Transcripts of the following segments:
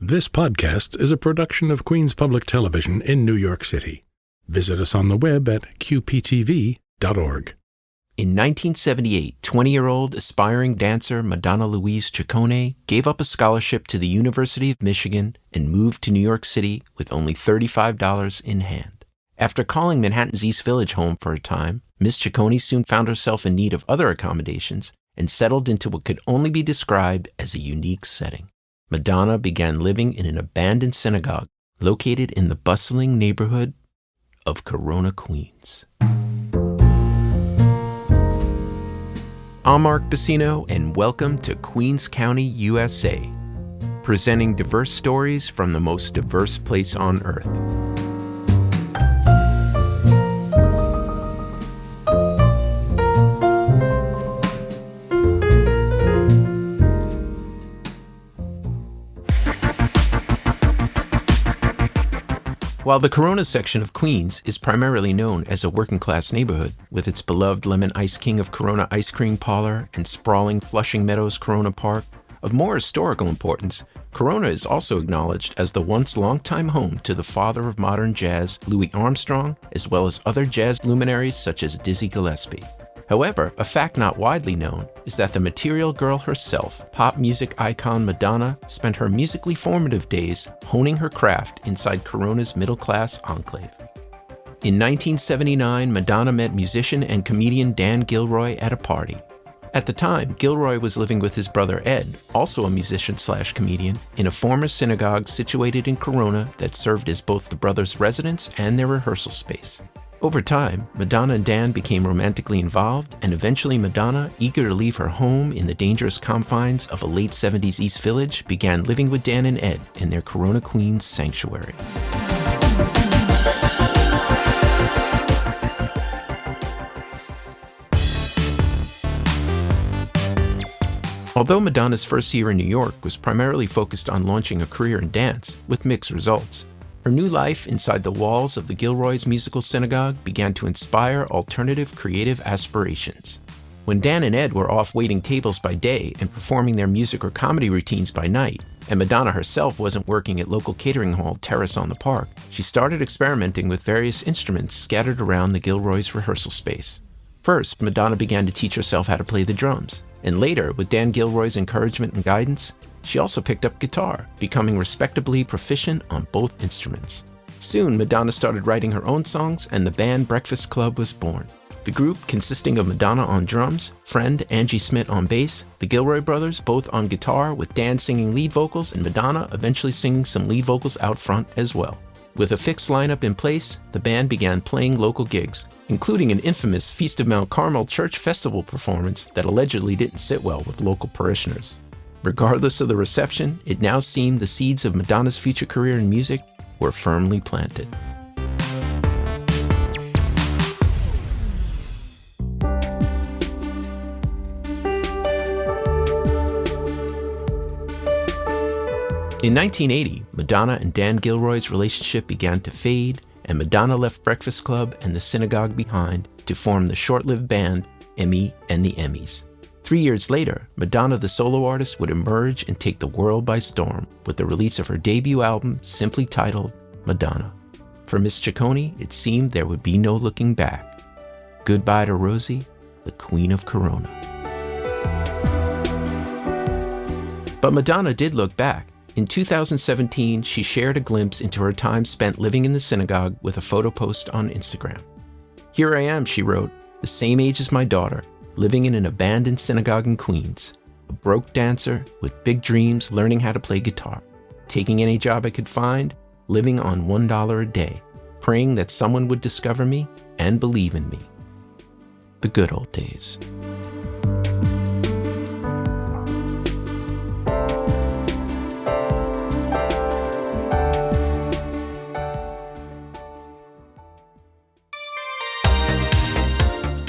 This podcast is a production of Queens Public Television in New York City. Visit us on the web at qptv.org. In 1978, 20-year-old aspiring dancer Madonna Louise Ciccone gave up a scholarship to the University of Michigan and moved to New York City with only $35 in hand. After calling Manhattan's East Village home for a time, Ms. Ciccone soon found herself in need of other accommodations and settled into what could only be described as a unique setting. Madonna began living in an abandoned synagogue located in the bustling neighborhood of Corona, Queens. I'm Mark Bacino, and welcome to Queens County, USA, presenting diverse stories from the most diverse place on earth. While the Corona section of Queens is primarily known as a working-class neighborhood, with its beloved Lemon Ice King of Corona ice cream parlor and sprawling Flushing Meadows Corona Park, of more historical importance, Corona is also acknowledged as the once longtime home to the father of modern jazz, Louis Armstrong, as well as other jazz luminaries such as Dizzy Gillespie. However, a fact not widely known is that the material girl herself, pop music icon Madonna, spent her musically formative days honing her craft inside Corona's middle-class enclave. In 1979, Madonna met musician and comedian Dan Gilroy at a party. At the time, Gilroy was living with his brother Ed, also a musician/comedian, in a former synagogue situated in Corona that served as both the brothers' residence and their rehearsal space. Over time, Madonna and Dan became romantically involved, and eventually Madonna, eager to leave her home in the dangerous confines of a late 70s East Village, began living with Dan and Ed in their Corona, Queens sanctuary. Although Madonna's first year in New York was primarily focused on launching a career in dance, with mixed results, her new life inside the walls of the Gilroy's musical synagogue began to inspire alternative creative aspirations. When Dan and Ed were off waiting tables by day and performing their music or comedy routines by night, and Madonna herself wasn't working at local catering hall Terrace on the Park, she started experimenting with various instruments scattered around the Gilroy's rehearsal space. First, Madonna began to teach herself how to play the drums, and later, with Dan Gilroy's encouragement and guidance, she also picked up guitar, becoming respectably proficient on both instruments. Soon, Madonna started writing her own songs, and the band Breakfast Club was born. The group, consisting of Madonna on drums, friend Angie Smith on bass, the Gilroy brothers both on guitar, with Dan singing lead vocals and Madonna eventually singing some lead vocals out front as well. With a fixed lineup in place, the band began playing local gigs, including an infamous Feast of Mount Carmel church festival performance that allegedly didn't sit well with local parishioners. Regardless of the reception, it now seemed the seeds of Madonna's future career in music were firmly planted. In 1980, Madonna and Dan Gilroy's relationship began to fade, and Madonna left Breakfast Club and the synagogue behind to form the short-lived band Emmy and the Emmys. 3 years later, Madonna the solo artist would emerge and take the world by storm with the release of her debut album simply titled Madonna. For Ms. Ciccone, it seemed there would be no looking back. Goodbye to Rosie, the Queen of Corona. But Madonna did look back. In 2017, she shared a glimpse into her time spent living in the synagogue with a photo post on Instagram. "Here I am," she wrote, "the same age as my daughter, living in an abandoned synagogue in Queens, a broke dancer with big dreams learning how to play guitar, taking any job I could find, living on $1 a day, praying that someone would discover me and believe in me. The good old days."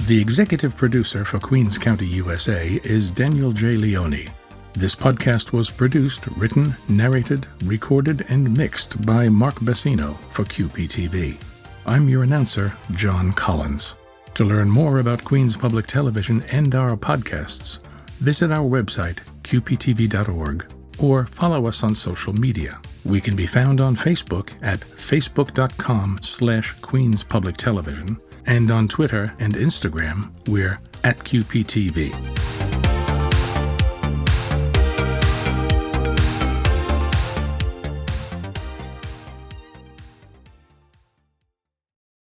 The executive producer for Queens County, USA is Daniel J. Leone. This podcast was produced, written, narrated, recorded, and mixed by Mark Bacino for QPTV. I'm your announcer, John Collins. To learn more about Queens Public Television and our podcasts, visit our website, qptv.org, or follow us on social media. We can be found on Facebook at facebook.com/Queens Public Television, and on Twitter and Instagram, we're @QPTV.